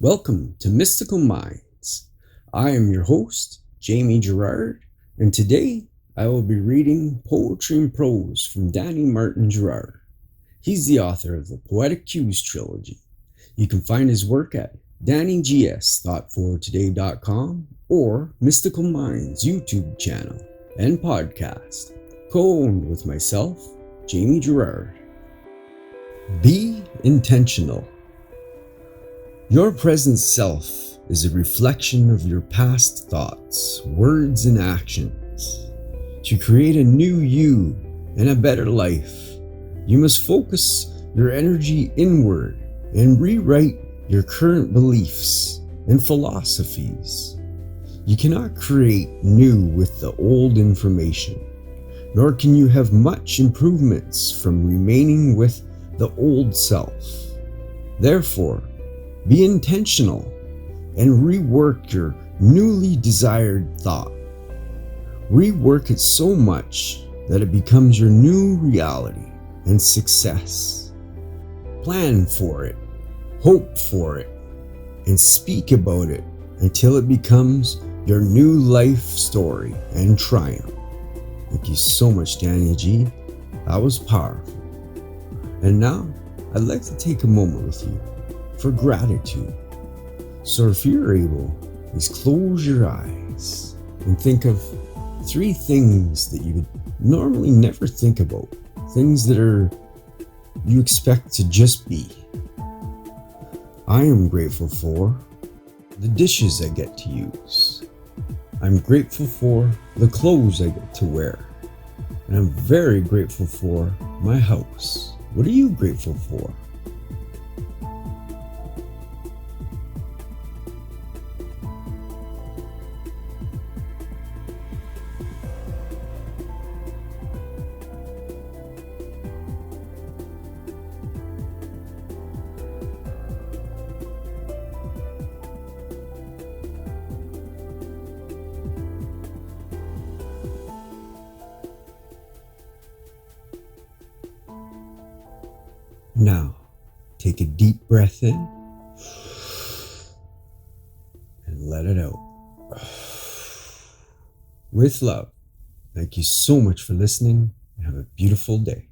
Welcome to Mystical Minds. I am your host, Jamie Girard, and today I will be reading Poetry and Prose from Danny Martin Girard. He's the author of the Poetic Cues trilogy. You can find his work at DannyGS.fortoday.com or Mystical Minds YouTube channel and podcast, co-owned with myself, Jamie Girard. Be intentional. Your present self is a reflection of your past thoughts, words, and actions. To create a new you and a better life, you must focus your energy inward and rewrite your current beliefs and philosophies. You cannot create new with the old information, nor can you have much improvements from remaining with the old self. Therefore, be intentional and rework your newly desired thought. Rework it so much that it becomes your new reality and success. Plan for it, hope for it, and speak about it until it becomes your new life story and triumph. Thank you so much, Danny G. That was powerful. And now, I'd like to take a moment with you for gratitude. So if you're able, please close your eyes and think of 3 things that you would normally never think about. Things that you expect to just be. I am grateful for the dishes I get to use. I'm grateful for the clothes I get to wear. And I'm very grateful for my house. What are you grateful for? Now, take a deep breath in and let it out. With love, thank you so much for listening and have a beautiful day.